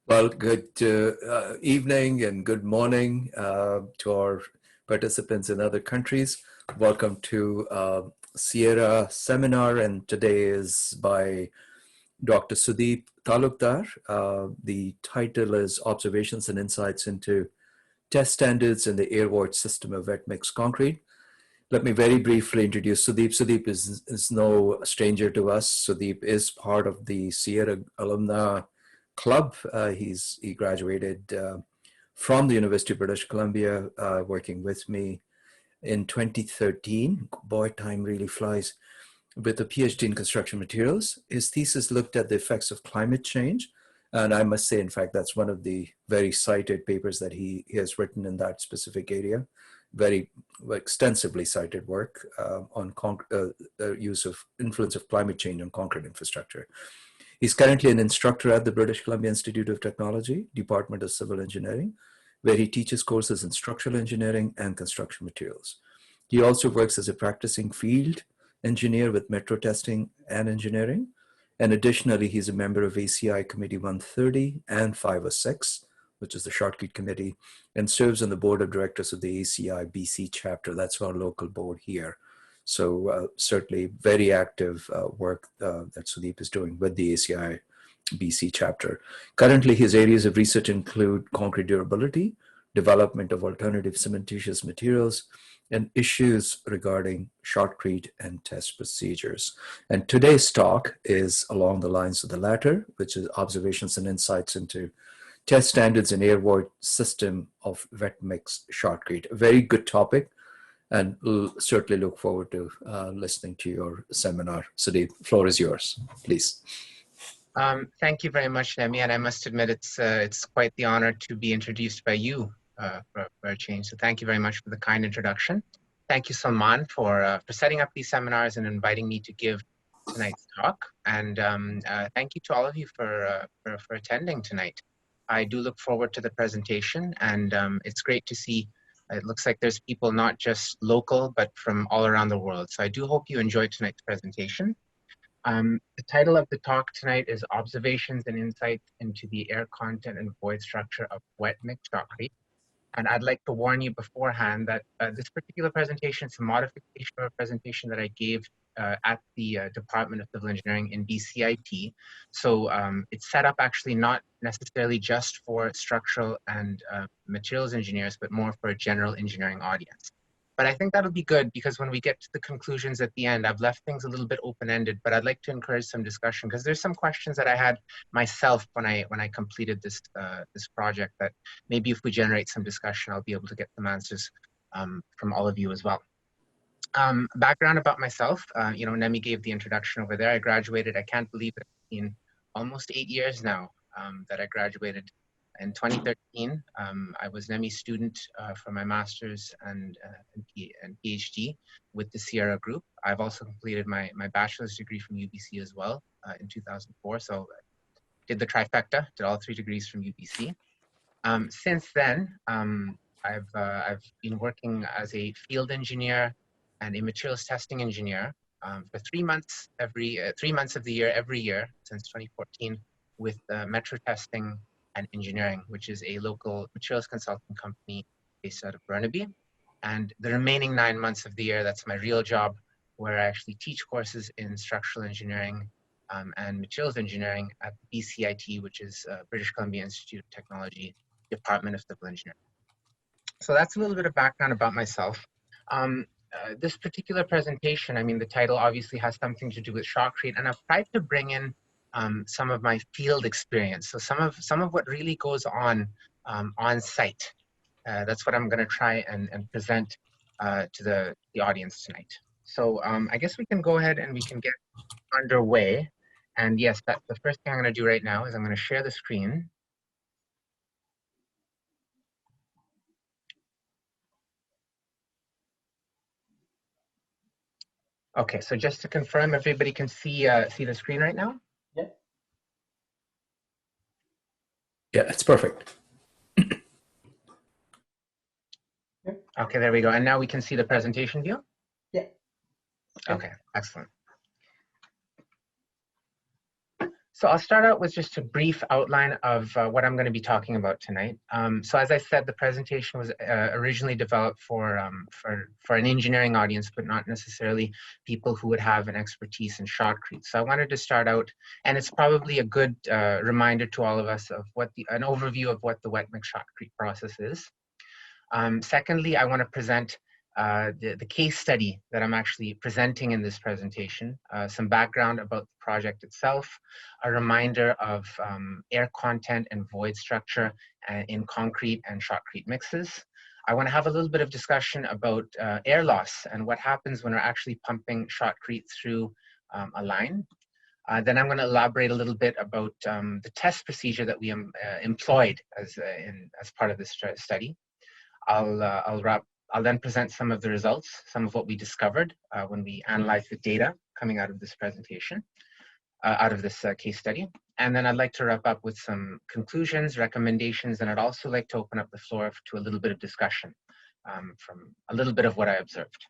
Well, good evening and good morning to our participants in other countries. Welcome to SIERA Seminar, and today is by Dr. Sudip Talukdar. The title is Observations and Insights into Test Standards in the Air Void System of Wet Mix Concrete. Let me very briefly introduce Sudip. Sudip is no stranger to us. Sudip is part of the SIERA alumni club. He graduated from the University of British Columbia, working with me in 2013. Boy, time really flies. With a PhD in construction materials. His thesis looked at the effects of climate change. And I must say, in fact, that's one of the very cited papers that he has written in that specific area. Very extensively cited work on use of influence of climate change on concrete infrastructure. He's currently an instructor at the British Columbia Institute of Technology, Department of Civil Engineering, where he teaches courses in structural engineering and construction materials. He also works as a practicing field engineer with metro testing and engineering. And additionally, he's a member of ACI Committee 130 and 506, which is the Shotcrete Committee, and serves on the board of directors of the ACI BC chapter. That's our local board here. So certainly very active work that Sudip is doing with the ACI BC chapter. Currently, his areas of research include concrete durability, development of alternative cementitious materials, and issues regarding shotcrete and test procedures. And today's talk is along the lines of the latter, which is observations and insights into test standards in air void system of wet mix shotcrete. A very good topic, and we'll certainly look forward to listening to your seminar. Sudip, floor is yours, please. Thank you very much, Nemi, and I must admit it's quite the honor to be introduced by you for a change. So thank you very much for the kind introduction. Thank you, Salman, for setting up these seminars and inviting me to give tonight's talk. And thank you to all of you for attending tonight. I do look forward to the presentation, and it's great to see. It looks like there's people not just local, but from all around the world. So I do hope you enjoyed tonight's presentation. The title of the talk tonight is Observations and Insights into the Air Content and Void Structure of Wet Mix Shotcrete. And I'd like to warn you beforehand that this particular presentation is a modification of a presentation that I gave at the Department of Civil Engineering in BCIT. So it's set up actually not necessarily just for structural and materials engineers, but more for a general engineering audience. But I think that'll be good because when we get to the conclusions at the end, I've left things a little bit open-ended, but I'd like to encourage some discussion because there's some questions that I had myself when I completed this this project that maybe if we generate some discussion, I'll be able to get some answers from all of you as well. Background about myself, you know, Nemi gave the introduction over there. I graduated, I can't believe it, in almost 8 years now that I graduated. In 2013, I was an ME student for my master's and PhD with the SIERA Group. I've also completed my bachelor's degree from UBC as well in 2004. So did the trifecta, did all 3 degrees from UBC. Since then, I've been working as a field engineer and a materials testing engineer for 3 months 3 months of the year every year since 2014 with metro testing and engineering, which is a local materials consulting company based out of Burnaby. And the remaining 9 months of the year, that's my real job, where I actually teach courses in structural engineering and materials engineering at BCIT, which is British Columbia Institute of Technology, Department of Civil Engineering. So that's a little bit of background about myself. This particular presentation, I mean, the title obviously has something to do with shotcrete, and I've tried to bring in some of my field experience. So some of what really goes on site. That's what I'm going to try and present to the audience tonight. So I guess we can go ahead and we can get underway. And yes, that's the first thing I'm going to do right now is I'm going to share the screen. Okay, so just to confirm, everybody can see the screen right now? Yeah, it's perfect. Okay, there we go. And now we can see the presentation view? Yeah. Okay, excellent. So I'll start out with just a brief outline of what I'm going to be talking about tonight. So as I said, the presentation was originally developed for an engineering audience, but not necessarily people who would have an expertise in shotcrete. So I wanted to start out, and it's probably a good reminder to all of us of an overview of what the wet mix shotcrete process is. Secondly, I want to present the case study that I'm actually presenting in this presentation, some background about the project itself, a reminder of air content and void structure in concrete and shotcrete mixes. I want to have a little bit of discussion about air loss and what happens when we're actually pumping shotcrete through a line. Then I'm going to elaborate a little bit about the test procedure that we employed as part of this study. I'll then present some of the results, some of what we discovered when we analyzed the data coming out of this presentation, out of this case study. And then I'd like to wrap up with some conclusions, recommendations, and I'd also like to open up the floor to a little bit of discussion from a little bit of what I observed.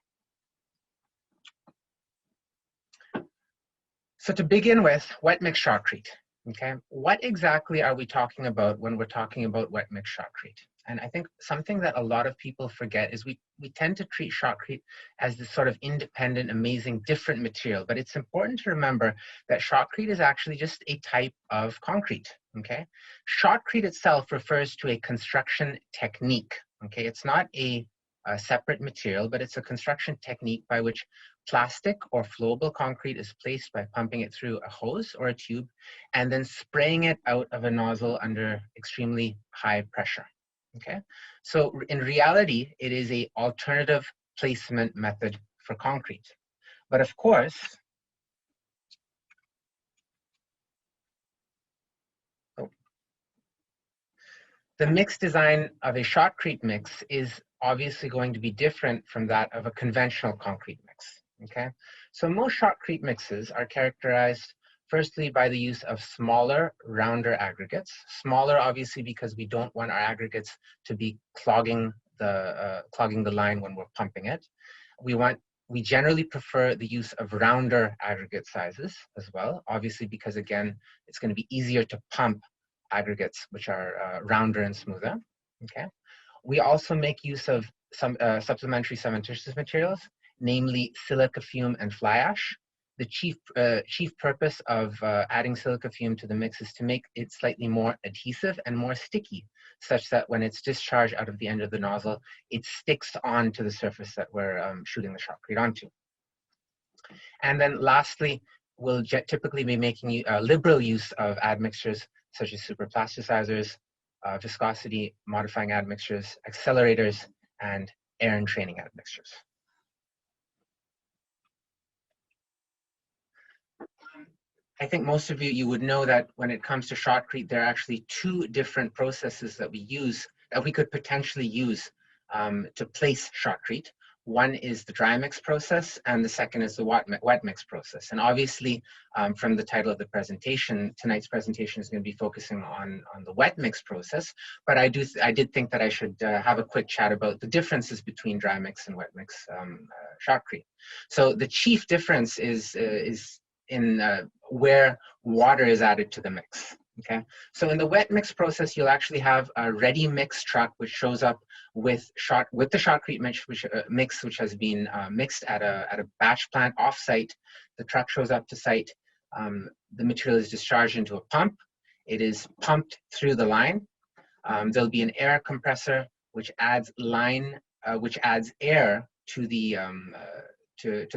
So to begin with, wet mix shotcrete. Okay, what exactly are we talking about when we're talking about wet mix shotcrete? And I think something that a lot of people forget is we tend to treat shotcrete as this sort of independent, amazing, different material. But it's important to remember that shotcrete is actually just a type of concrete. Okay, shotcrete itself refers to a construction technique. Okay, it's not a separate material, but it's a construction technique by which plastic or flowable concrete is placed by pumping it through a hose or a tube and then spraying it out of a nozzle under extremely high pressure. Okay, so in reality, it is an alternative placement method for concrete. But of course, the mix design of a shotcrete mix is obviously going to be different from that of a conventional concrete mix. Okay, so most shotcrete mixes are characterized firstly by the use of smaller, rounder aggregates. Smaller, obviously, because we don't want our aggregates to be clogging the line when we're pumping it. We generally prefer the use of rounder aggregate sizes as well, obviously, because again, it's going to be easier to pump aggregates which are rounder and smoother. Okay, we also make use of some supplementary cementitious materials, namely silica fume and fly ash. The chief purpose of adding silica fume to the mix is to make it slightly more adhesive and more sticky, such that when it's discharged out of the end of the nozzle, it sticks onto the surface that we're shooting the shotcrete onto. And then lastly, we'll typically be making liberal use of admixtures such as superplasticizers, viscosity modifying admixtures, accelerators, and air entraining admixtures. I think most of you would know that when it comes to shotcrete, there are actually two different processes that we use, that we could potentially use to place shotcrete. One is the dry mix process, and the second is the wet mix process. And obviously, from the title of the presentation, tonight's presentation is going to be focusing on the wet mix process. But I did think that I should have a quick chat about the differences between dry mix and wet mix shotcrete. So the chief difference is in where water is added to the mix. Okay, so in the wet mix process, you'll actually have a ready mix truck which shows up with the shotcrete mix which has been mixed at a batch plant off-site. The truck shows up to site. The material is discharged into a pump. It is pumped through the line. There'll be an air compressor which adds air to the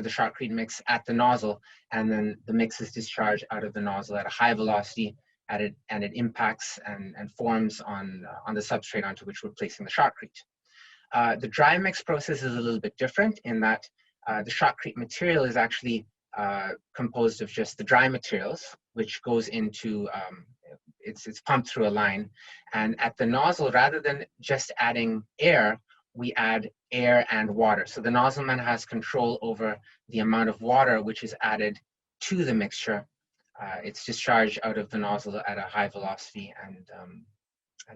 shotcrete mix at the nozzle, and then the mix is discharged out of the nozzle at a high velocity, and it impacts and forms on the substrate onto which we're placing the shotcrete. The dry mix process is a little bit different in that the shotcrete material is actually composed of just the dry materials, which goes into, it's pumped through a line, and at the nozzle, rather than just adding air, we add air and water. So the nozzleman has control over the amount of water which is added to the mixture. It's discharged out of the nozzle at a high velocity, and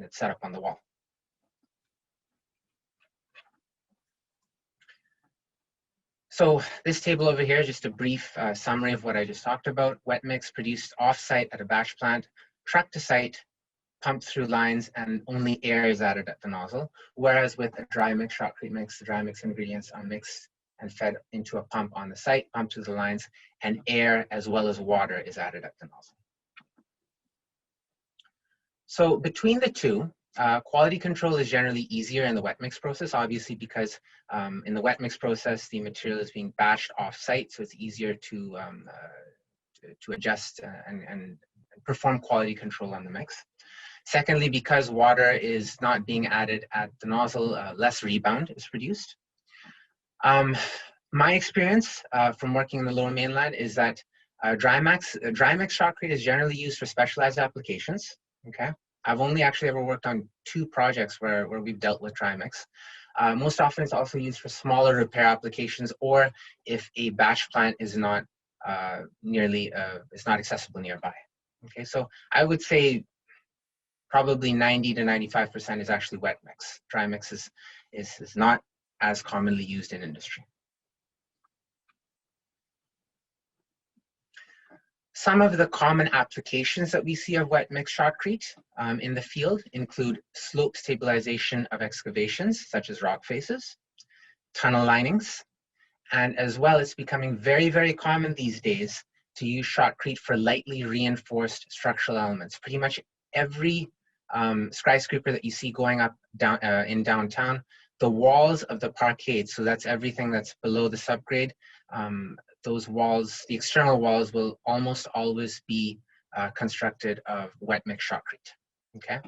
it's set up on the wall. So this table over here is just a brief summary of what I just talked about. Wet mix produced off-site at a batch plant, trucked to site, pumped through lines, and only air is added at the nozzle. Whereas with a dry mix, shotcrete mix, the dry mix ingredients are mixed and fed into a pump on the site, pumped through the lines, and air as well as water is added at the nozzle. So between the two, quality control is generally easier in the wet mix process, obviously because in the wet mix process, the material is being batched off-site, so it's easier to adjust and perform quality control on the mix. Secondly, because water is not being added at the nozzle, less rebound is produced. My experience from working in the Lower Mainland is that dry mix shotcrete is generally used for specialized applications. Okay, I've only actually ever worked on 2 projects where we've dealt with dry mix. Most often, it's also used for smaller repair applications, or if a batch plant is not it's not accessible nearby. Okay, so I would say probably 90 to 95% is actually wet mix. Dry mix is not as commonly used in industry. Some of the common applications that we see of wet mix shotcrete in the field include slope stabilization of excavations, such as rock faces, tunnel linings, and as well, it's becoming very, very common these days to use shotcrete for lightly reinforced structural elements. Pretty much every skyscraper that you see going up in downtown, the walls of the parkade, so that's everything that's below the subgrade, those walls, the external walls will almost always be constructed of wet mix shotcrete. Okay.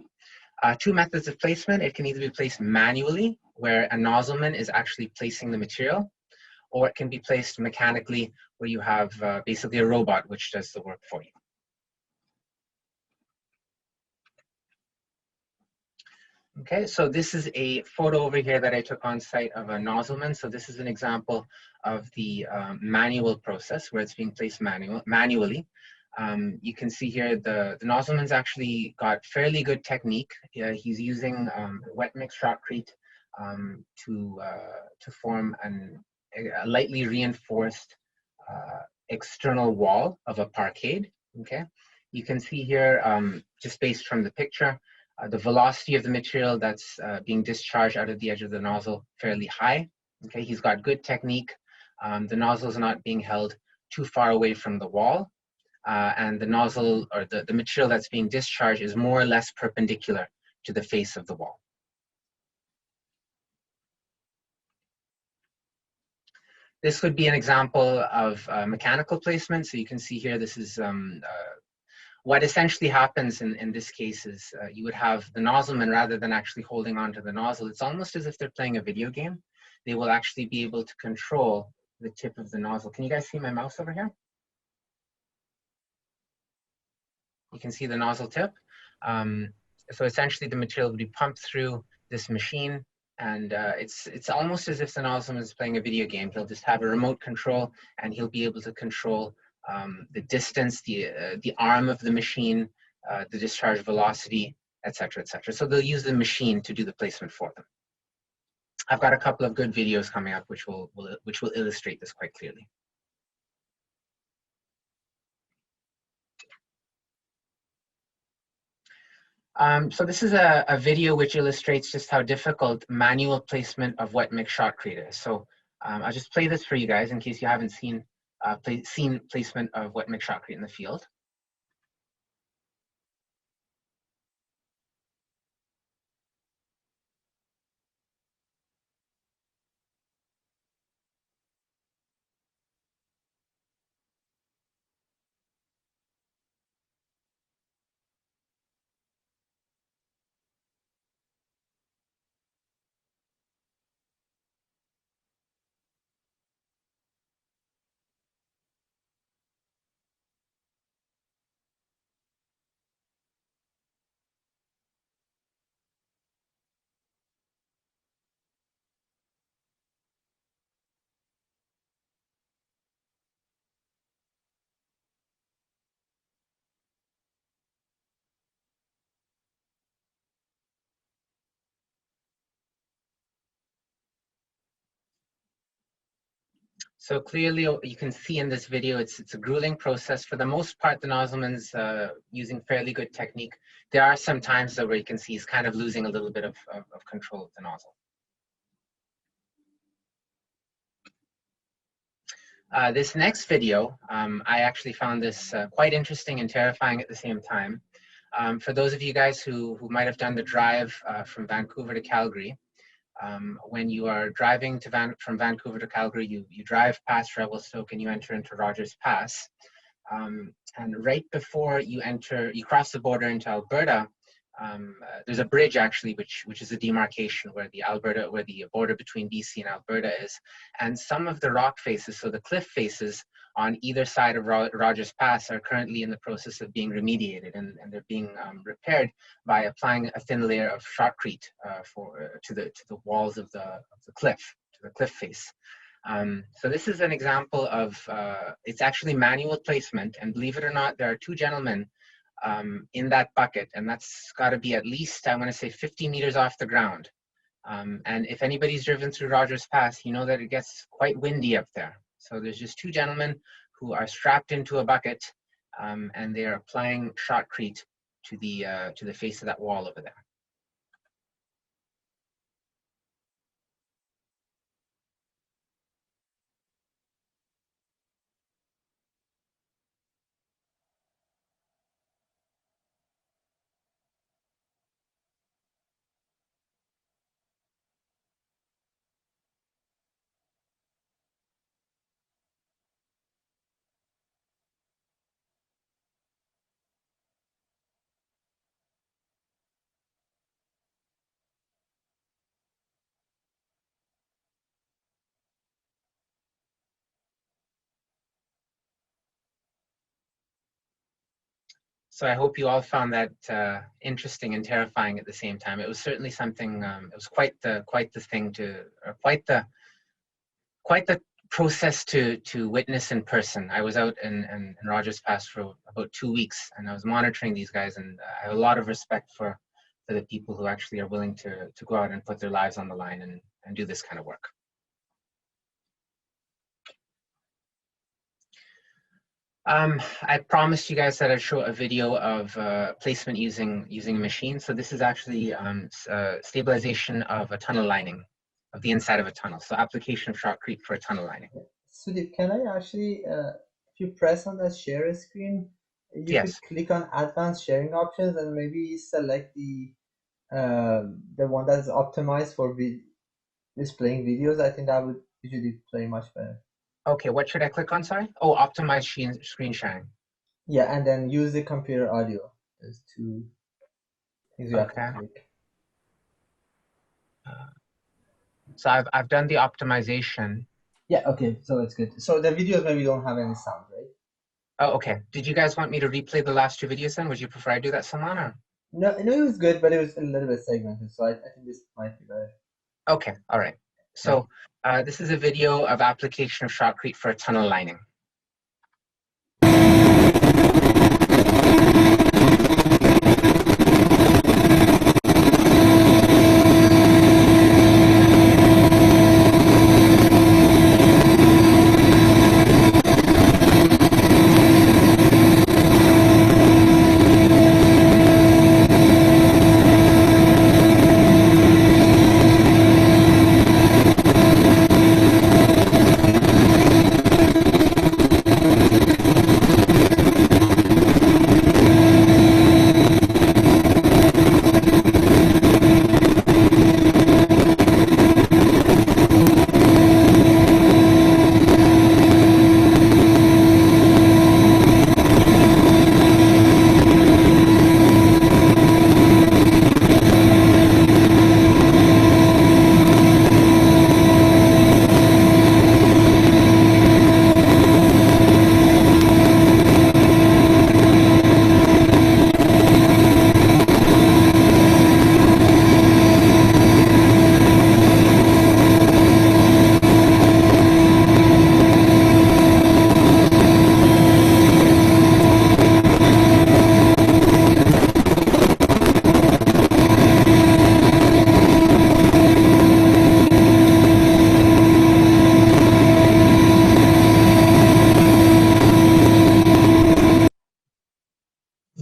2 methods of placement. It can either be placed manually, where a nozzleman is actually placing the material, or it can be placed mechanically, where you have basically a robot which does the work for you. Okay, so this is a photo over here that I took on site of a nozzleman. So this is an example of the manual process where it's being placed manually. You can see here the nozzleman's actually got fairly good technique. He's using wet mix shotcrete to form a lightly reinforced external wall of a parkade. Okay, you can see here just based from the picture, the velocity of the material that's being discharged out of the edge of the nozzle fairly high. Okay, he's got good technique. The nozzle is not being held too far away from the wall, and the nozzle or the material that's being discharged is more or less perpendicular to the face of the wall. This would be an example of mechanical placement. So you can see here, this is what essentially happens in this case is you would have the nozzleman, rather than actually holding onto the nozzle, it's almost as if they're playing a video game. They will actually be able to control the tip of the nozzle. Can you guys see my mouse over here? You can see the nozzle tip. So essentially the material will be pumped through this machine, and it's almost as if the nozzleman is playing a video game. He'll just have a remote control, and he'll be able to control the distance, the arm of the machine, the discharge velocity, etc., etc. So they'll use the machine to do the placement for them. I've got a couple of good videos coming up which will illustrate this quite clearly. So this is a video which illustrates just how difficult manual placement of wet mix shotcrete is. So I'll just play this for you guys in case you haven't seen placement of wet mix shotcrete in the field. So clearly you can see in this video, it's a grueling process. For the most part, the nozzleman's using fairly good technique. There are some times though where you can see he's kind of losing a little bit of control of the nozzle. This next video, I actually found this quite interesting and terrifying at the same time. For those of you guys who might have done the drive from Vancouver to Calgary, when you are driving from Vancouver to Calgary, you drive past Revelstoke and you enter into Rogers Pass. And right before you cross the border into Alberta, there's a bridge actually, which is a demarcation where the border between BC and Alberta is. And some of the rock faces, so the cliff faces on either side of Rogers Pass, are currently in the process of being remediated, and they're being repaired by applying a thin layer of shotcrete to the walls of the cliff, to the cliff face. So this is an example of it's actually manual placement, and believe it or not, there are two gentlemen in that bucket, and that's got to be at least, I want to say, 50 meters off the ground. And if anybody's driven through Rogers Pass, you know that it gets quite windy up there. So there's just two gentlemen who are strapped into a bucket, and they are applying shotcrete to the face of that wall over there. So I hope you all found that interesting and terrifying at the same time. It was certainly something. It was quite the thing quite the process to witness in person. I was out in Rogers Pass for about 2 weeks, and I was monitoring these guys, and I have a lot of respect for the people who actually are willing to go out and put their lives on the line and do this kind of work. I promised you guys that I'd show a video of placement using a machine. So this is actually stabilization of a tunnel lining, of the inside of a tunnel. So application of shotcrete for a tunnel lining. Sudip, can I actually, if you press on that share screen, you could click on advanced sharing options and maybe select the one that is optimized for displaying videos. I think that would usually play much better. Okay, what should I click on, sorry? Oh, optimize screen sharing. Yeah, and then use the computer audio. There's two things you have to click. So I've done the optimization. Yeah, okay, so it's good. So the videos maybe don't have any sound, right? Oh, okay. Did you guys want me to replay the last two videos then? Would you prefer I do that, Salman? Or? No, it was good, but it was a little bit segmented, so I think this might be better. Okay, all right. So this is a video of application of shotcrete for a tunnel lining.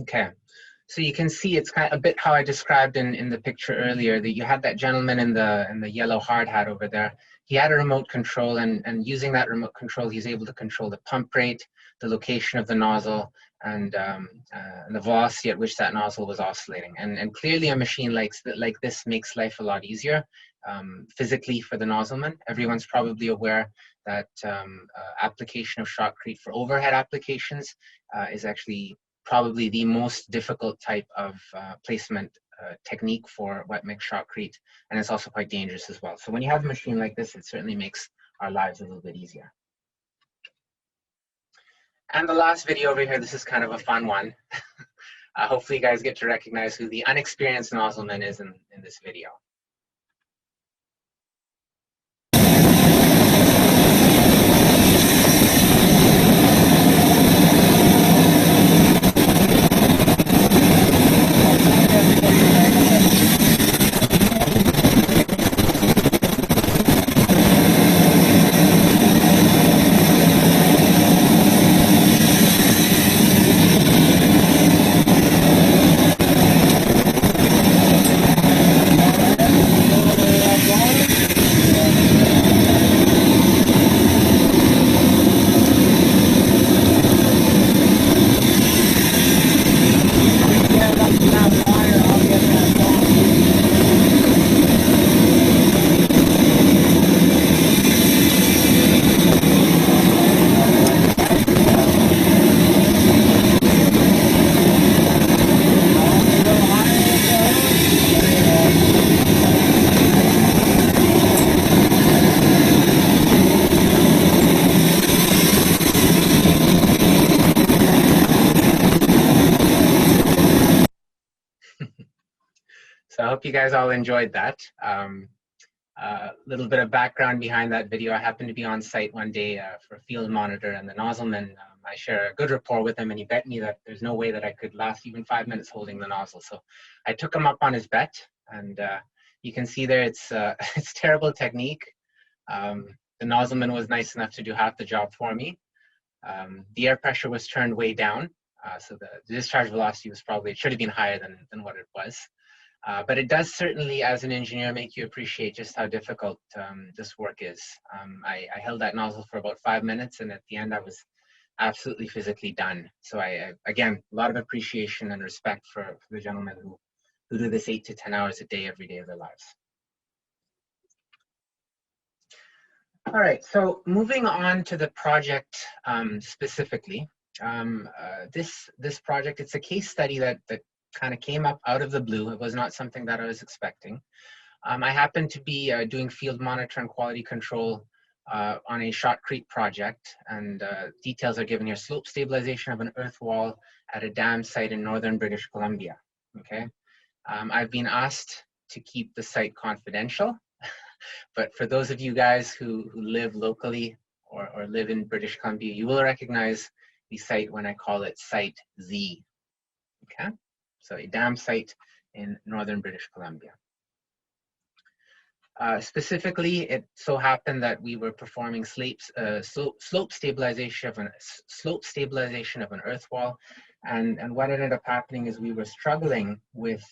Okay, so you can see it's kind of a bit how I described in the picture earlier, that you had that gentleman in the yellow hard hat over there. He had a remote control, and using that remote control, he's able to control the pump rate, the location of the nozzle, and the velocity at which that nozzle was oscillating. And clearly a machine like this makes life a lot easier physically for the nozzleman. Everyone's probably aware that application of Shotcrete for overhead applications is actually probably the most difficult type of placement technique for wet mix Shotcrete, and it's also quite dangerous as well. So when you have a machine like this, it certainly makes our lives a little bit easier. And the last video over here, this is kind of a fun one. Hopefully you guys get to recognize who the unexperienced nozzleman is in this video. So I hope you guys all enjoyed that. A little bit of background behind that video. I happened to be on site one day for a field monitor, and the nozzleman, I share a good rapport with him, and he bet me that there's no way that I could last even 5 minutes holding the nozzle. So I took him up on his bet, and you can see there it's terrible technique. The nozzleman was nice enough to do half the job for me. The air pressure was turned way down, so the discharge velocity was probably, it should have been higher than what it was. But it does certainly, as an engineer, make you appreciate just how difficult this work is. I held that nozzle for about 5 minutes, and at the end I was absolutely physically done. So again, a lot of appreciation and respect for the gentlemen who do this 8 to 10 hours a day, every day of their lives. All right, so moving on to the project specifically. This project, it's a case study that kind of came up out of the blue. It was not something that I was expecting. I happened to be doing field monitor and quality control on a Shotcrete project, and details are given here. Slope stabilization of an earth wall at a dam site in northern British Columbia. Okay, I've been asked to keep the site confidential, but for those of you guys who live locally or live in British Columbia, you will recognize the site when I call it Site Z. Okay. So a dam site in northern British Columbia. Specifically, it so happened that we were performing slope stabilization of an earth wall, and what ended up happening is we were struggling with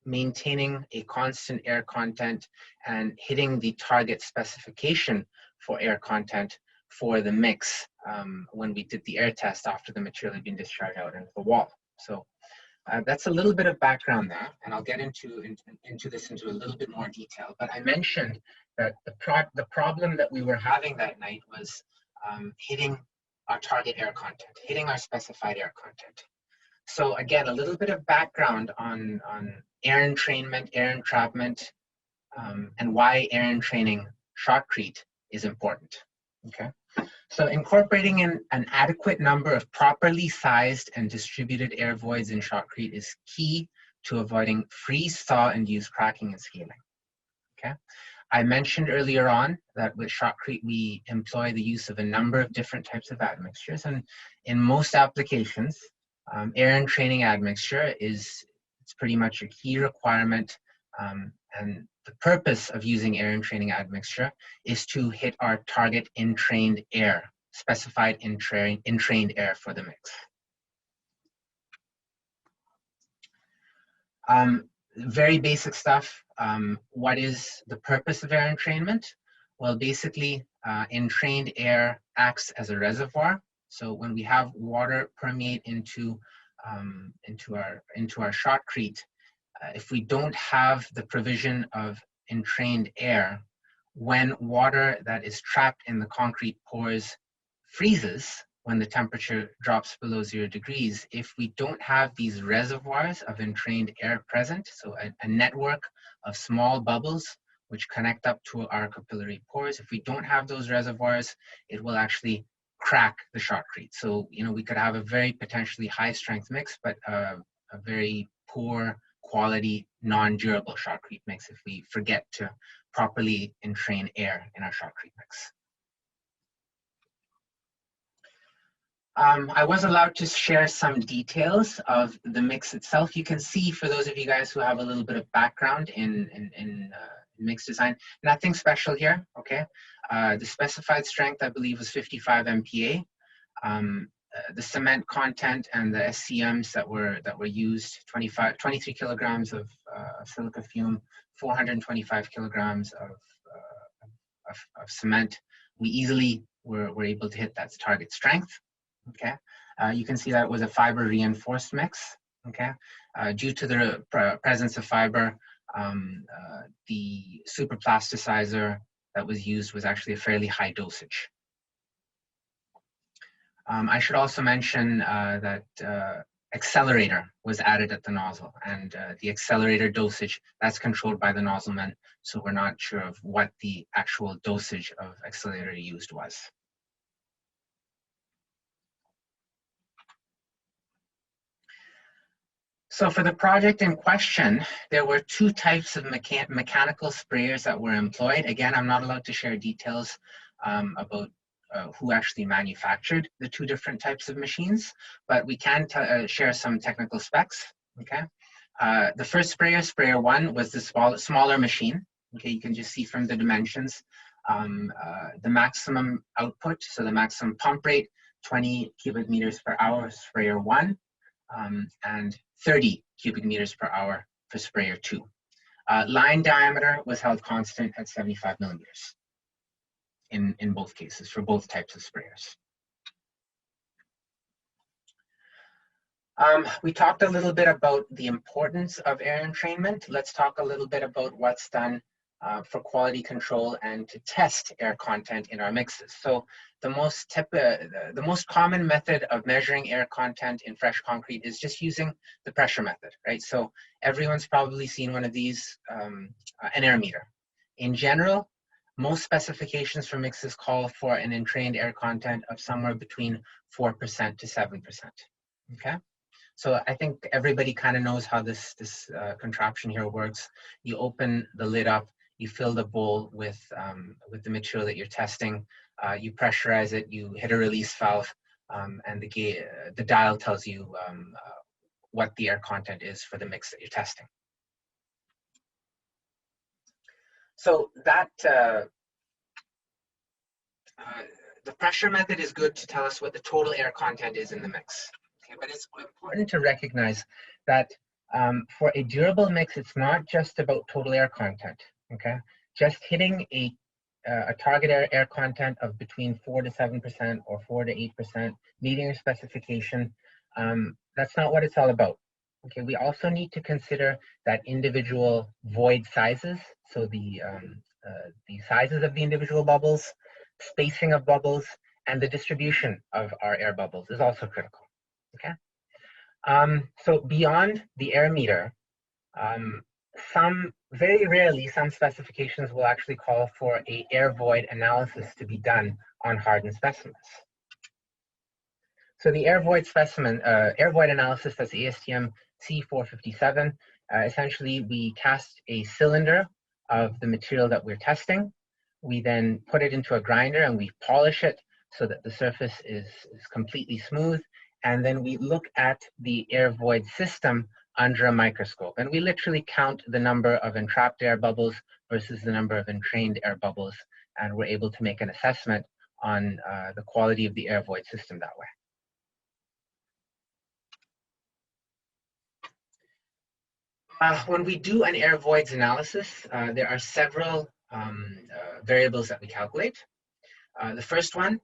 maintaining a constant air content and hitting the target specification for air content for the mix when we did the air test after the material had been discharged out into the wall. So that's a little bit of background there, and I'll get into this into a little bit more detail. But I mentioned that the problem that we were having that night was hitting our target air content, hitting our specified air content. So again, a little bit of background on air entrainment, air entrapment, and why air entraining Shotcrete is important. Okay, so incorporating an adequate number of properly sized and distributed air voids in Shotcrete is key to avoiding freeze, thaw, induced cracking and scaling. Okay, I mentioned earlier on that with Shotcrete we employ the use of a number of different types of admixtures, and in most applications, air entraining admixture it's pretty much a key requirement, and the purpose of using air entraining admixture is to hit our target entrained air specified entrained air for the mix. Very basic stuff. What is the purpose of air entrainment? Well, basically, entrained air acts as a reservoir. So when we have water permeate into our shotcrete, if we don't have the provision of entrained air, when water that is trapped in the concrete pores freezes, when the temperature drops below 0 degrees, if we don't have these reservoirs of entrained air present, so a network of small bubbles which connect up to our capillary pores, if we don't have those reservoirs, it will actually crack the shotcrete. So, you know, we could have a very potentially high strength mix, but a very poor quality, non-durable shotcrete mix if we forget to properly entrain air in our shotcrete mix. I was allowed to share some details of the mix itself. You can see, for those of you guys who have a little bit of background in mix design, nothing special here, okay? The specified strength, I believe, was 55 MPa. The cement content and the SCMs that were used, 23 kilograms of silica fume, 425 kilograms of cement. We easily were able to hit that target strength. Okay, you can see that it was a fiber reinforced mix. Okay, due to the presence of fiber, the superplasticizer that was used was actually a fairly high dosage. I should also mention that accelerator was added at the nozzle, and the accelerator dosage, that's controlled by the nozzleman, so we're not sure of what the actual dosage of accelerator used was. So for the project in question, there were two types of mechanical sprayers that were employed. Again, I'm not allowed to share details about who actually manufactured the two different types of machines, but we can share some technical specs, okay? The first sprayer, sprayer 1, was the smaller machine. Okay, you can just see from the dimensions. The maximum output, so the maximum pump rate, 20 cubic meters per hour, sprayer 1. And 30 cubic meters per hour for sprayer 2. Line diameter was held constant at 75 millimeters in both cases, for both types of sprayers. We talked a little bit about the importance of air entrainment. Let's talk a little bit about what's done for quality control and to test air content in our mixes. So the most common method of measuring air content in fresh concrete is just using the pressure method, right? So everyone's probably seen one of these, an air meter. In general, most specifications for mixes call for an entrained air content of somewhere between 4% to 7%, okay? So I think everybody kind of knows how this contraption here works. You open the lid up, you fill the bowl with the material that you're testing, you pressurize it, you hit a release valve, and the dial tells you what the air content is for the mix that you're testing. So that the pressure method is good to tell us what the total air content is in the mix. Okay, but it's important to recognize that for a durable mix, it's not just about total air content. Okay, just hitting a target air content of between 4 to 7% or 4 to 8%, meeting your specification, that's not what it's all about. Okay, we also need to consider that individual void sizes, so the sizes of the individual bubbles, spacing of bubbles, and the distribution of our air bubbles is also critical. Okay, so beyond the air meter, very rarely, some specifications will actually call for an air void analysis to be done on hardened specimens. So the air void specimen, air void analysis, that's ASTM C457. Essentially, we cast a cylinder of the material that we're testing. We then put it into a grinder and we polish it so that the surface is completely smooth. And then we look at the air void system under a microscope. And we literally count the number of entrapped air bubbles versus the number of entrained air bubbles. And we're able to make an assessment on the quality of the air void system that way. When we do an air voids analysis, there are several variables that we calculate. The first one,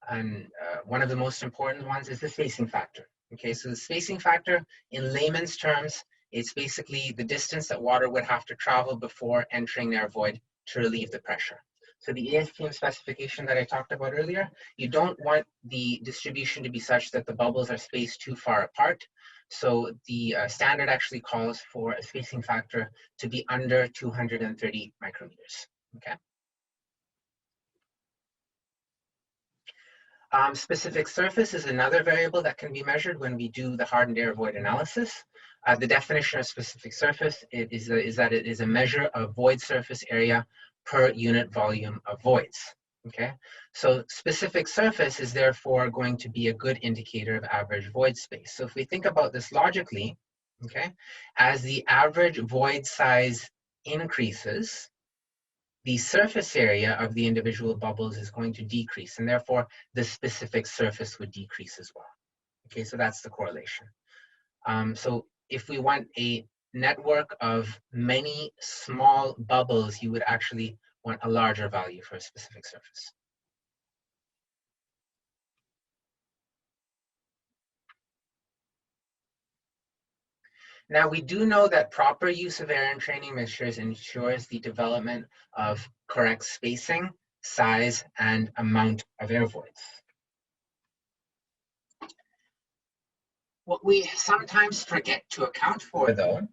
and one of the most important ones, is the spacing factor. Okay, so the spacing factor, in layman's terms, it's basically the distance that water would have to travel before entering the air void to relieve the pressure. So the ASTM specification that I talked about earlier, you don't want the distribution to be such that the bubbles are spaced too far apart. So the standard actually calls for a spacing factor to be under 230 micrometers. Okay. Specific surface is another variable that can be measured when we do the hardened air void analysis. The definition of specific surface is that it is a measure of void surface area per unit volume of voids. Okay, so specific surface is therefore going to be a good indicator of average void space. So if we think about this logically, okay, as the average void size increases, the surface area of the individual bubbles is going to decrease, and therefore the specific surface would decrease as well. Okay, so that's the correlation. So if we want a network of many small bubbles, you would actually want a larger value for a specific surface. Now, we do know that proper use of air entraining mixtures ensures the development of correct spacing, size, and amount of air voids. What we sometimes forget to account for, though,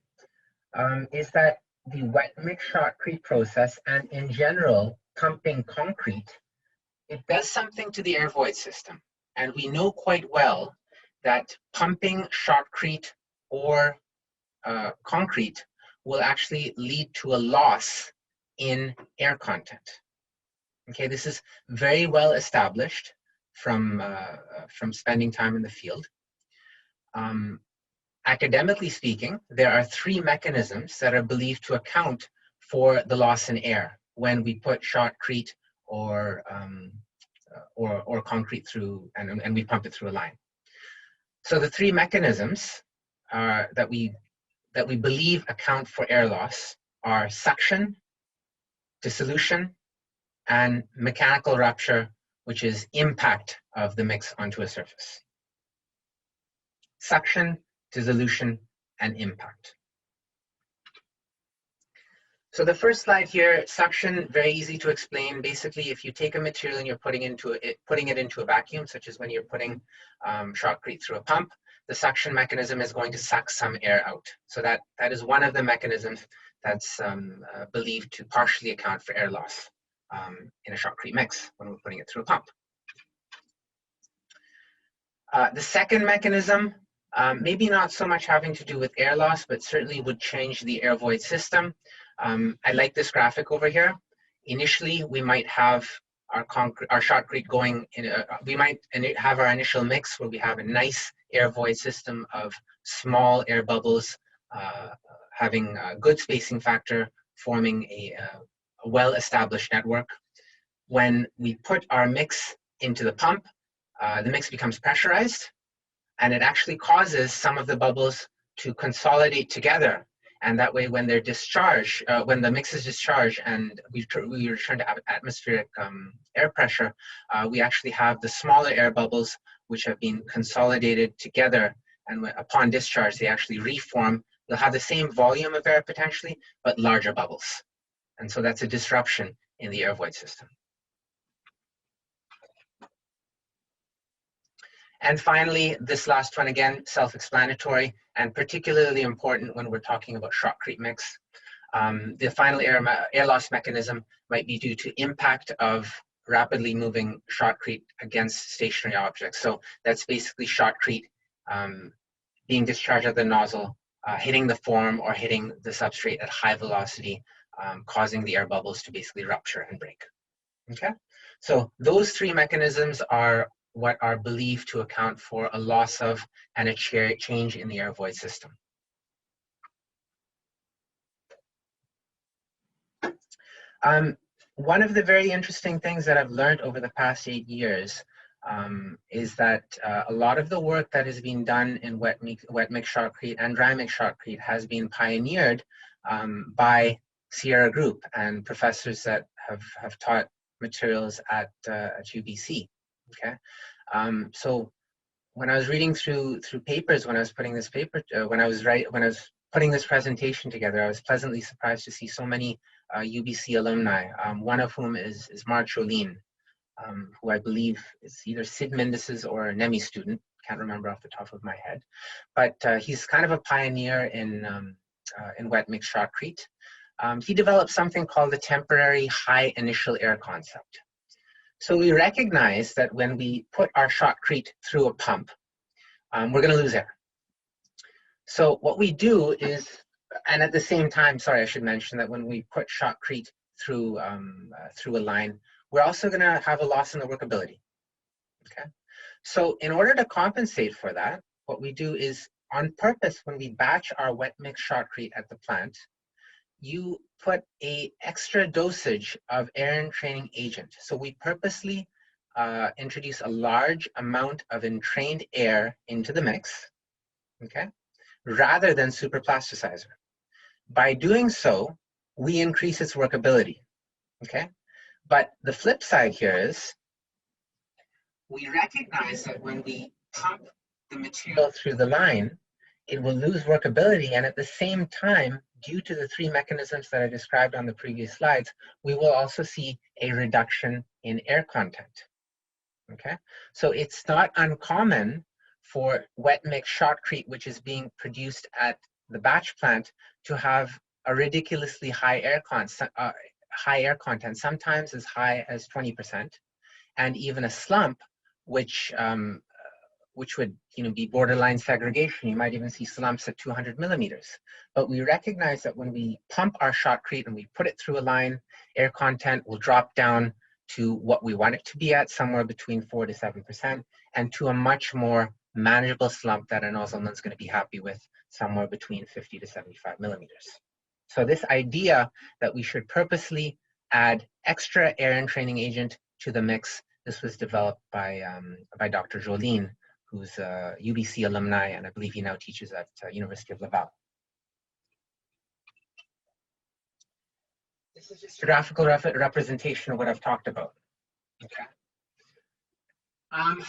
is that the wet mix shotcrete process, and in general, pumping concrete, it does something to the air void system. And we know quite well that pumping shotcrete or concrete will actually lead to a loss in air content. Okay, this is very well established from spending time in the field. Academically speaking, there are three mechanisms that are believed to account for the loss in air when we put shotcrete or concrete through and we pump it through a line. So the three mechanisms that we believe account for air loss are suction, dissolution, and mechanical rupture, which is impact of the mix onto a surface. Suction, dissolution, and impact. So the first slide here, suction, very easy to explain. Basically, if you take a material and you're putting it into a vacuum, such as when you're putting shotcrete through a pump, the suction mechanism is going to suck some air out. So that is one of the mechanisms that's believed to partially account for air loss in a shotcrete mix when we're putting it through a pump. The second mechanism, maybe not so much having to do with air loss, but certainly would change the air void system. I like this graphic over here. Initially, we might have our shotcrete going in. We might have our initial mix where we have a nice air void system of small air bubbles, having a good spacing factor, forming a well-established network. When we put our mix into the pump, the mix becomes pressurized, and it actually causes some of the bubbles to consolidate together. And that way, when they're discharged, when the mix is discharged and we return to atmospheric air pressure, we actually have the smaller air bubbles which have been consolidated together. And upon discharge, they actually reform. They'll have the same volume of air potentially, but larger bubbles. And so that's a disruption in the air void system. And finally, this last one, again, self-explanatory and particularly important when we're talking about shotcrete mix. The final air loss mechanism might be due to impact of rapidly moving shotcrete against stationary objects. So that's basically shotcrete being discharged at the nozzle, hitting the form or hitting the substrate at high velocity, causing the air bubbles to basically rupture and break. Okay, so those three mechanisms are what are believed to account for a loss of and a change in the air void system. one of the very interesting things that I've learned over the past 8 years is that a lot of the work that has been done in wet mix shotcrete and dry mix shotcrete has been pioneered by SIERA Group and professors that have taught materials at UBC. Okay, so when I was reading through papers, when I was putting this putting this presentation together, I was pleasantly surprised to see so many UBC alumni, one of whom is Mark Jolene, who I believe is either Sid Mendis's or a NEMI student, can't remember off the top of my head, but he's kind of a pioneer in wet mix shotcrete. He developed something called the temporary high initial air concept. So we recognize that when we put our shotcrete through a pump, we're going to lose air. So what we do is, and at the same time, sorry, I should mention that when we put shotcrete through a line, we're also going to have a loss in the workability. Okay, so in order to compensate for that, what we do is, on purpose, when we batch our wet mix shotcrete at the plant, you put an extra dosage of air entraining agent. So we purposely introduce a large amount of entrained air into the mix, okay, rather than superplasticizer. By doing so, we increase its workability, okay? But the flip side here is, we recognize that when we pump the material through the line, it will lose workability, and at the same time, due to the three mechanisms that I described on the previous slides, we will also see a reduction in air content, okay? So it's not uncommon for wet mix shotcrete, which is being produced at the batch plant, to have a ridiculously high air content, sometimes as high as 20%, and even a slump, which would be borderline segregation. You might even see slumps at 200 millimeters. But we recognize that when we pump our shotcrete and we put it through a line, air content will drop down to what we want it to be at, somewhere between 4 to 7%, and to a much more manageable slump that a nozzleman's going to be happy with, somewhere between 50 to 75 millimeters. So this idea that we should purposely add extra air entraining agent to the mix, this was developed by Dr. Jolene, who's a UBC alumni, and I believe he now teaches at University of Laval. This is just a graphical representation of what I've talked about. Okay. And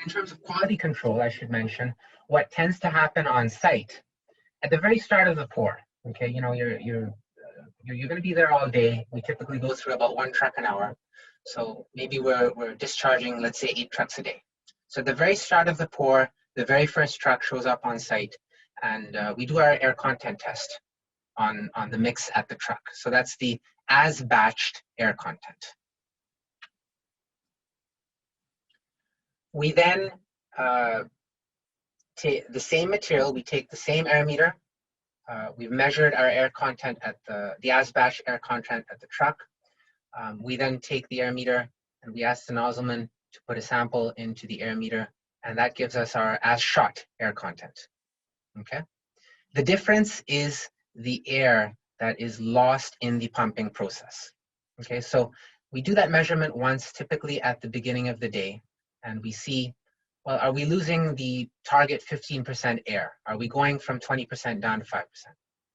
in terms of quality control, I should mention what tends to happen on site at the very start of the pour. Okay, you're going to be there all day. We typically go through about 1 truck an hour. So maybe we're discharging, let's say, 8 trucks a day. So at the very start of the pour, the very first truck shows up on site, and we do our air content test on the mix at the truck. So that's the as batched air content. We then take the same material, we take the same air meter, we've measured our air content at the as batched air content at the truck. We then take the air meter and we ask the nozzleman to put a sample into the air meter, and that gives us our as shot air content, okay? The difference is the air that is lost in the pumping process, okay? So we do that measurement once, typically at the beginning of the day, and we see, well, are we losing the target 15% air? Are we going from 20% down to 5%?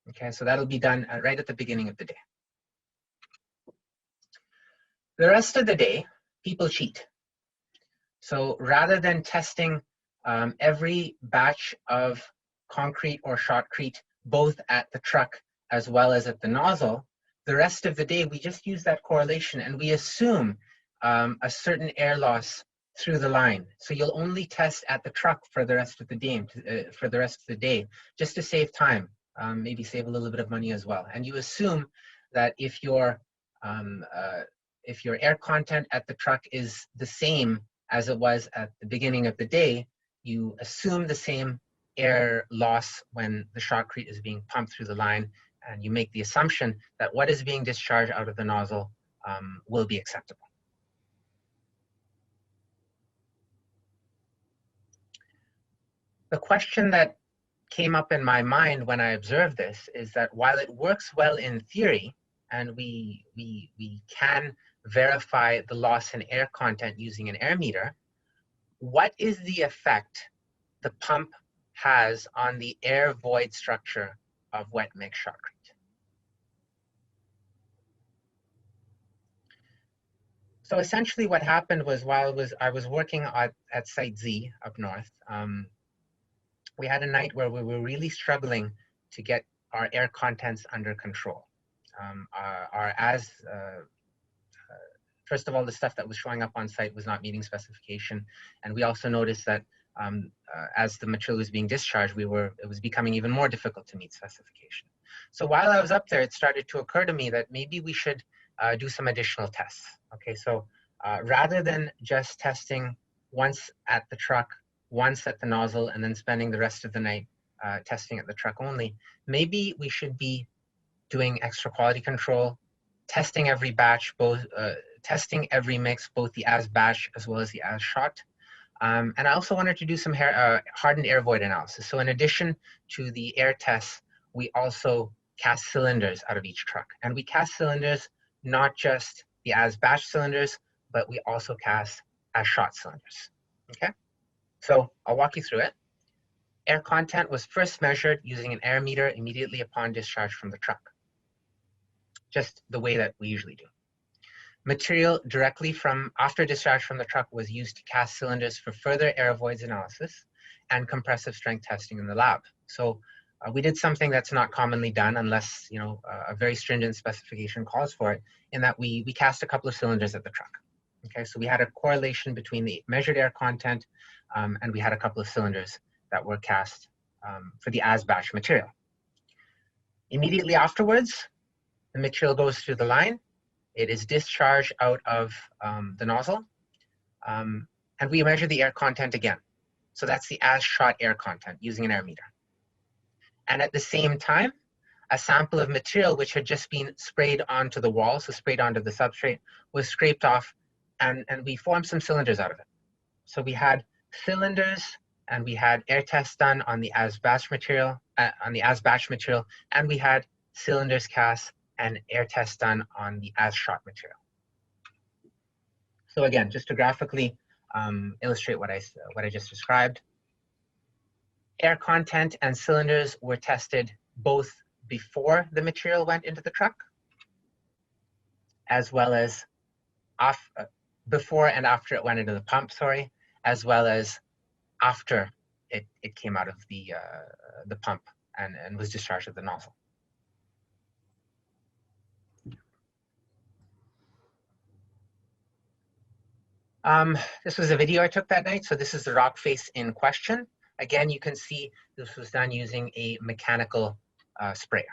Okay, so that'll be done right at the beginning of the day. The rest of the day, people cheat. So rather than testing every batch of concrete or shotcrete, both at the truck as well as at the nozzle, the rest of the day, we just use that correlation and we assume a certain air loss through the line. So you'll only test at the truck for the rest of the day, just to save time, maybe save a little bit of money as well. And you assume that if your air content at the truck is the same as it was at the beginning of the day, you assume the same air loss when the shotcrete is being pumped through the line, and you make the assumption that what is being discharged out of the nozzle will be acceptable. The question that came up in my mind when I observed this is that while it works well in theory, and we can verify the loss in air content using an air meter, what is the effect the pump has on the air void structure of wet mix shotcrete? So essentially what happened was, while I was working at Site Z up north, we had a night where we were really struggling to get our air contents under control. First of all, the stuff that was showing up on site was not meeting specification. And we also noticed that as the material was being discharged, it was becoming even more difficult to meet specification. So while I was up there, it started to occur to me that maybe we should do some additional tests. Okay, so rather than just testing once at the truck, once at the nozzle, and then spending the rest of the night testing at the truck only, maybe we should be doing extra quality control, testing every batch, testing every mix, both the as batch as well as the as shot. And I also wanted to do some hardened air void analysis. So in addition to the air tests, we also cast cylinders out of each truck. And we cast cylinders, not just the as batch cylinders, but we also cast as shot cylinders. Okay, so I'll walk you through it. Air content was first measured using an air meter immediately upon discharge from the truck, just the way that we usually do. Material directly from after discharge from the truck was used to cast cylinders for further air voids analysis and compressive strength testing in the lab. So we did something that's not commonly done unless a very stringent specification calls for it, in that we cast a couple of cylinders at the truck. Okay, so we had a correlation between the measured air content and we had a couple of cylinders that were cast for the as batch material. Immediately afterwards, the material goes through the line. It is discharged out of the nozzle, and we measure the air content again. So that's the as shot air content using an air meter. And at the same time, a sample of material which had just been sprayed onto the wall, so sprayed onto the substrate, was scraped off, and we formed some cylinders out of it. So we had cylinders, and we had air tests done on the as batch material, and we had cylinders cast and air tests done on the as shot material. So again, just to graphically illustrate what I just described, air content and cylinders were tested both before the material went into the truck, as well as before and after it went into the pump, as well as after it came out of the pump and was discharged at the nozzle. This was a video I took that night. So this is the rock face in question. Again, you can see this was done using a mechanical sprayer.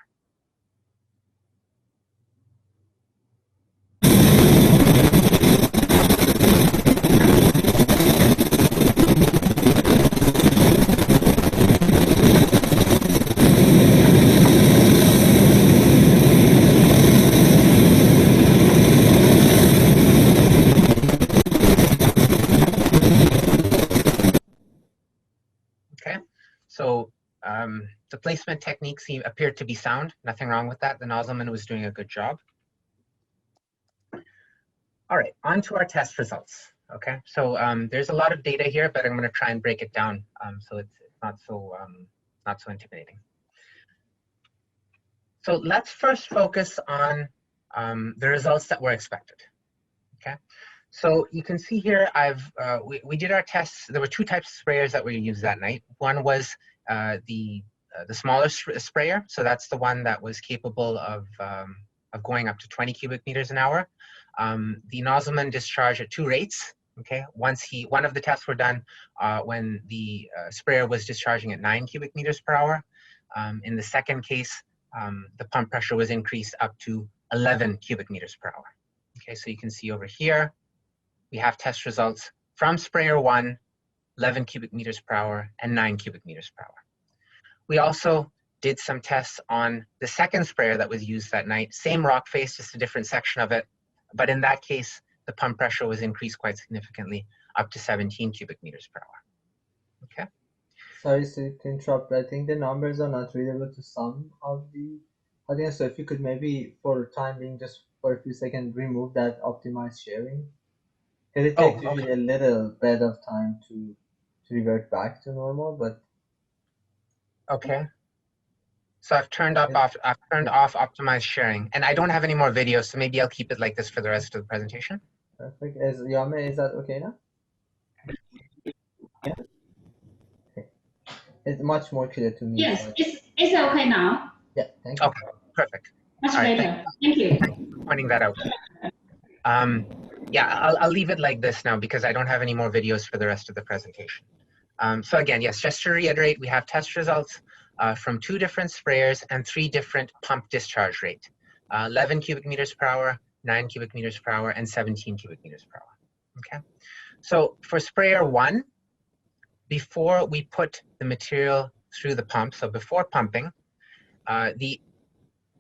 So the placement techniques appeared to be sound. Nothing wrong with that. The nozzleman was doing a good job. All right, on to our test results. Okay, so there's a lot of data here, but I'm going to try and break it down so it's not so intimidating. So let's first focus on the results that were expected. Okay, so you can see here we did our tests. There were two types of sprayers that we used that night. One was the smaller sprayer, so that's the one that was capable of going up to 20 cubic meters an hour. The nozzleman discharged at two rates. Okay, one of the tests were done when the sprayer was discharging at 9 cubic meters per hour. In the second case, the pump pressure was increased up to 11 cubic meters per hour. Okay, so you can see over here, we have test results from sprayer 1, 11 cubic meters per hour, and 9 cubic meters per hour. We also did some tests on the second sprayer that was used that night. Same rock face, just a different section of it. But in that case, the pump pressure was increased quite significantly, up to 17 cubic meters per hour. Okay. Sorry to interrupt, but I think the numbers are not readable to some of the audience, so if you could maybe, for the time being, just for a few seconds, remove that optimized sharing. Because it takes usually a little bit of time to revert back to normal, but... Okay. So I've turned off optimized sharing, and I don't have any more videos, so maybe I'll keep it like this for the rest of the presentation. Perfect. Yame, is that okay now? Yeah. Okay. It's much more clear to me. Yes, it's okay now. Yeah, thank you. Okay, perfect. Much All right, better. Thank you. Thank you for pointing that out. Yeah, I'll leave it like this now because I don't have any more videos for the rest of the presentation. So again, yes, just to reiterate, we have test results from 2 different sprayers and 3 different pump discharge rate, 11 cubic meters per hour, 9 cubic meters per hour, and 17 cubic meters per hour. Okay, so for sprayer 1, before we put the material through the pump, so before pumping, the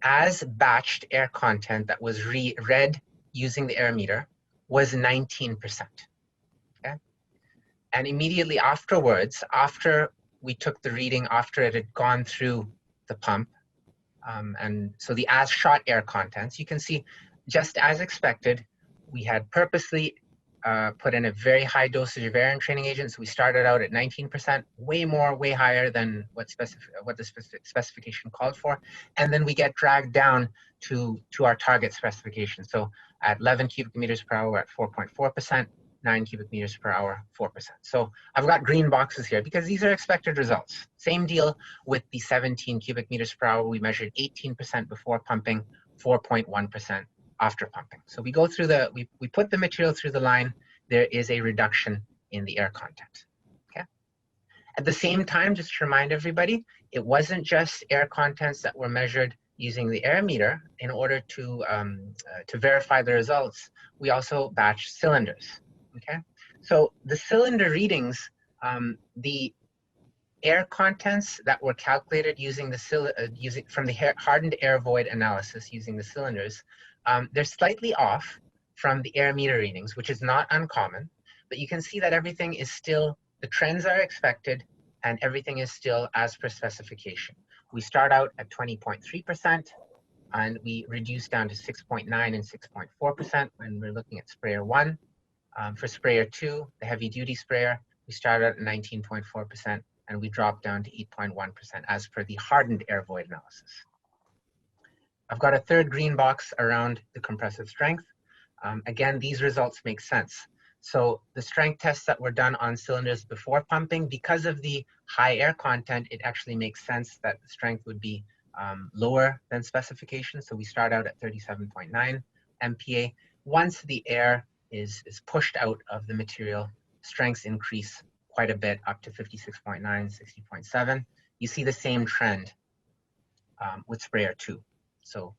as batched air content that was read using the air meter was 19%. Okay, and immediately afterwards, after we took the reading, after it had gone through the pump, and so the as shot air contents, you can see, just as expected, we had purposely put in a very high dosage of air entraining agents. We started out at 19%, way higher than what the specification called for. And then we get dragged down to our target specification. So at 11 cubic meters per hour at 4.4%, 9 cubic meters per hour, 4%. So I've got green boxes here because these are expected results. Same deal with the 17 cubic meters per hour. We measured 18% before pumping, 4.1% after pumping. So we go through we put the material through the line, there is a reduction in the air content. Okay. At the same time, just to remind everybody, it wasn't just air contents that were measured using the air meter. In order to verify the results, we also batched cylinders. Okay. So the cylinder readings, the air contents that were calculated using from the hardened air void analysis using the cylinders, they're slightly off from the air meter readings, which is not uncommon, but you can see that everything is still, the trends are expected and everything is still as per specification. We start out at 20.3% and we reduce down to 6.9 and 6.4% when we're looking at sprayer 1. For sprayer 2, the heavy duty sprayer, we start out at 19.4% and we drop down to 8.1% as per the hardened air void analysis. I've got a third green box around the compressive strength. Again, these results make sense. So the strength tests that were done on cylinders before pumping, because of the high air content, it actually makes sense that the strength would be lower than specification. So we start out at 37.9 MPa. Once the air is pushed out of the material, strengths increase quite a bit, up to 56.9, 60.7. You see the same trend with sprayer 2. So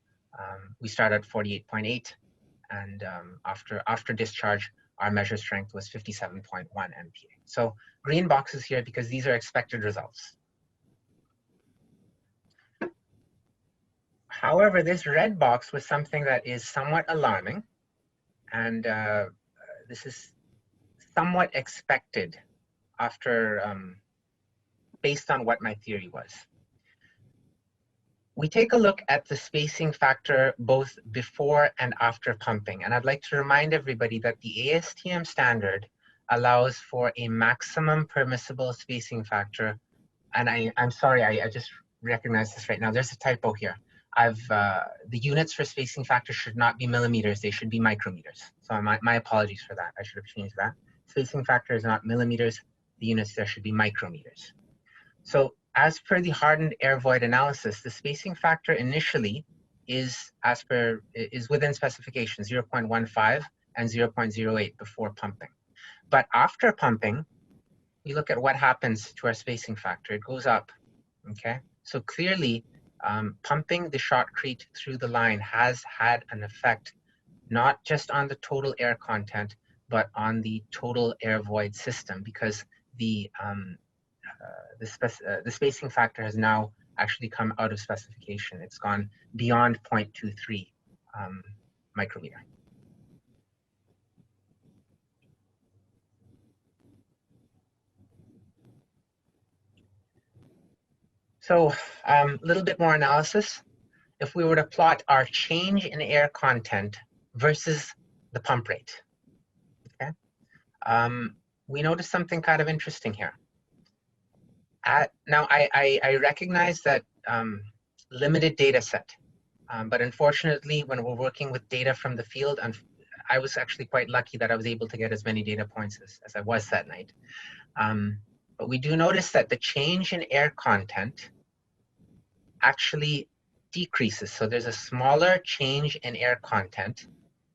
we start at 48.8, and after discharge, our measure strength was 57.1 MPa. So green boxes here because these are expected results. However, this red box was something that is somewhat alarming, and this is somewhat expected after, based on what my theory was. We take a look at the spacing factor both before and after pumping. And I'd like to remind everybody that the ASTM standard allows for a maximum permissible spacing factor. And I'm sorry, I just recognized this right now. There's a typo here. The units for spacing factor should not be millimeters, they should be micrometers. So my apologies for that, I should have changed that. Spacing factor is not millimeters, the units there should be micrometers. So as per the hardened air void analysis, the spacing factor initially is within specification, 0.15 and 0.08 before pumping. But after pumping, we look at what happens to our spacing factor. It goes up, okay? So clearly, pumping the Shotcrete through the line has had an effect, not just on the total air content, but on the total air void system, because the spacing factor has now actually come out of specification. It's gone beyond 0.23 micrometer. So a little bit more analysis. if we were to plot our change in air content versus the pump rate. Okay, we notice something kind of interesting here. Now, I recognize that limited data set, but unfortunately, when we're working with data from the field, I was actually quite lucky that I was able to get as many data points as I was that night. But we do notice that the change in air content actually decreases. So there's a smaller change in air content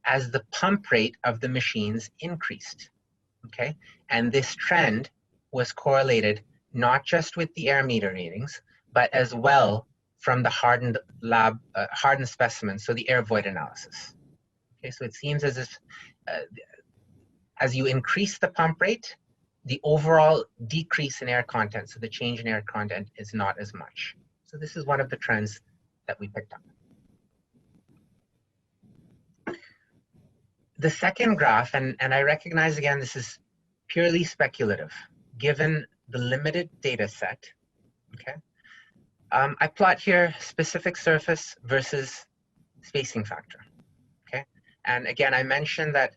as the pump rate of the machines increased, okay? And this trend was correlated not just with the air meter readings, but as well from the hardened specimens, so the air void analysis. Okay, so it seems as if as you increase the pump rate, the overall decrease in air content, so the change in air content is not as much. So this is one of the trends that we picked up. The second graph, and I recognize again, this is purely speculative, given the limited data set, okay? I plot here specific surface versus spacing factor, okay? And again, I mentioned that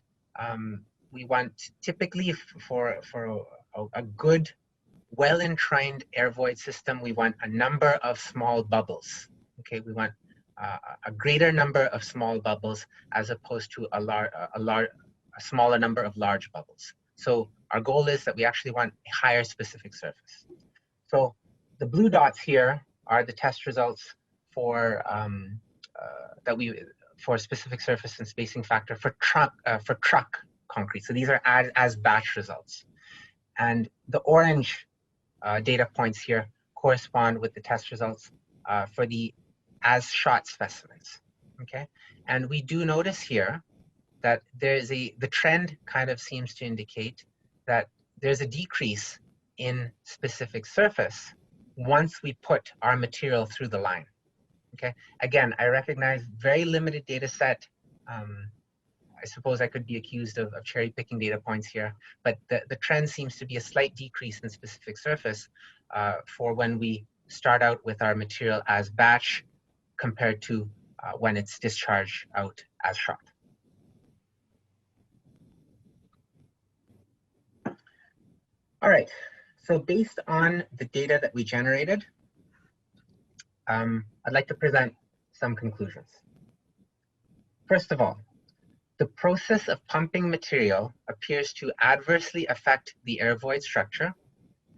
we want typically for a good, well-entrained air void system, we want a number of small bubbles, okay? We want a greater number of small bubbles as opposed to a smaller number of large bubbles. So our goal is that we actually want a higher specific surface. So the blue dots here are the test results for for specific surface and spacing factor for truck concrete. So these are as batch results, and the orange data points here correspond with the test results for the as shot specimens. Okay, and we do notice here that there's the trend kind of seems to indicate that there's a decrease in specific surface once we put our material through the line. Okay, again, I recognize very limited data set. I suppose I could be accused of cherry picking data points here, but the trend seems to be a slight decrease in specific surface for when we start out with our material as batch compared to when it's discharged out as shot. All right, so based on the data that we generated, I'd like to present some conclusions. First of all, the process of pumping material appears to adversely affect the air void structure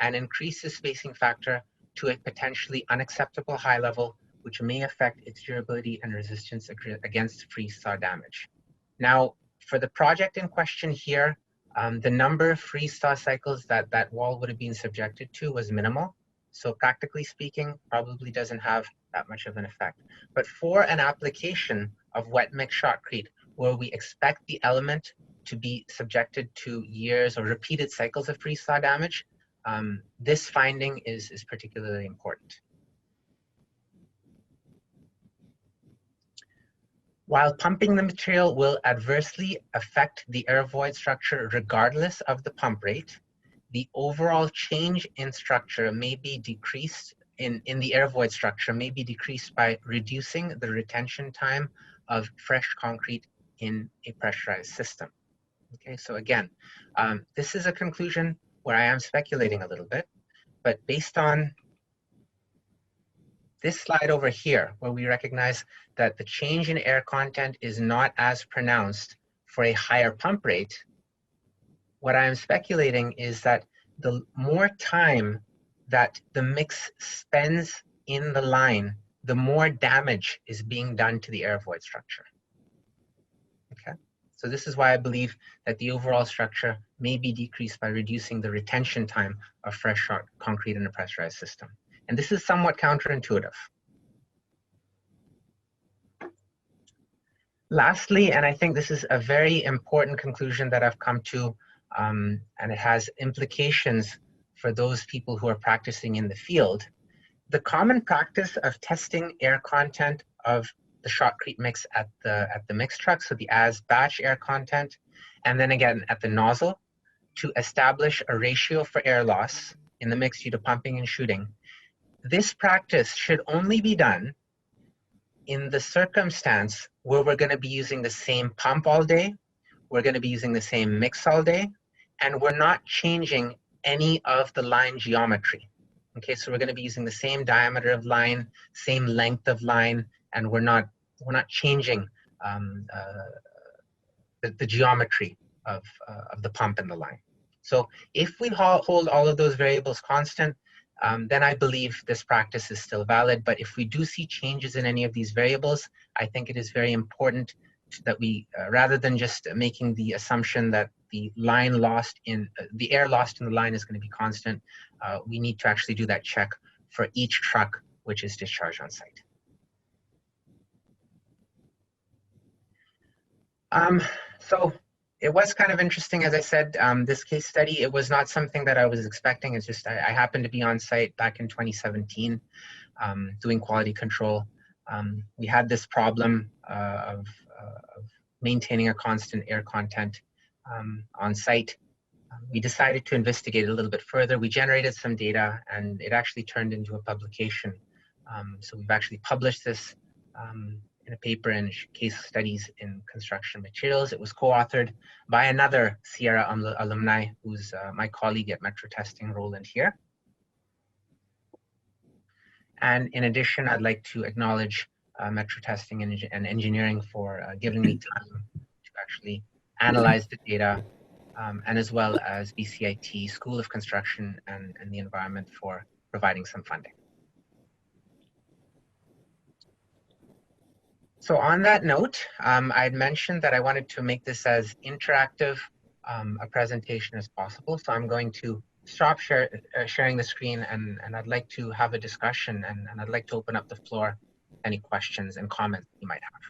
and increase the spacing factor to a potentially unacceptable high level, which may affect its durability and resistance against freeze-thaw damage. Now, for the project in question here, the number of freeze-thaw cycles that wall would have been subjected to was minimal. So practically speaking, probably doesn't have that much of an effect. But for an application of wet mix shotcrete, where we expect the element to be subjected to years or repeated cycles of freeze-thaw damage, this finding is particularly important. While pumping the material will adversely affect the air void structure regardless of the pump rate, the overall change in structure may be decreased, in the air void structure may be decreased by reducing the retention time of fresh concrete in a pressurized system. Okay, so again, this is a conclusion where I am speculating a little bit, but based on this slide over here, where we recognize that the change in air content is not as pronounced for a higher pump rate, what I am speculating is that the more time that the mix spends in the line, the more damage is being done to the air void structure. Okay, so this is why I believe that the overall structure may be decreased by reducing the retention time of fresh shot concrete in a pressurized system. And this is somewhat counterintuitive. Lastly, and I think this is a very important conclusion that I've come to, and it has implications for those people who are practicing in the field, the common practice of testing air content of the shotcrete mix at the mix truck, so the as batch air content, and then again at the nozzle to establish a ratio for air loss in the mix due to pumping and shooting. This practice should only be done in the circumstance where we're going to be using the same pump all day, we're going to be using the same mix all day, and we're not changing any of the line geometry. Okay, so we're going to be using the same diameter of line, same length of line, and we're not changing the geometry of the pump and the line. So if we hold all of those variables constant, then I believe this practice is still valid. But if we do see changes in any of these variables, I think it is very important that we, rather than just making the assumption that the line lost in, the air lost in the line is going to be constant, we need to actually do that check for each truck which is discharged on site. So it was kind of interesting, as I said, this case study, it was not something that I was expecting. It's just, I happened to be on site back in 2017 doing quality control. We had this problem of maintaining a constant air content on site. We decided to investigate a little bit further. We generated some data and it actually turned into a publication. So we've actually published this in a paper in Case Studies in Construction Materials. It was co-authored by another SIERA alumni who's my colleague at Metro Testing, Roland here. And in addition, I'd like to acknowledge Metro Testing and Engineering for giving me time to actually analyze the data, and as well as BCIT, School of Construction and the Environment for providing some funding. So on that note, I'd mentioned that I wanted to make this as interactive a presentation as possible. So I'm going to stop sharing the screen and I'd like to have a discussion and I'd like to open up the floor, any questions and comments you might have.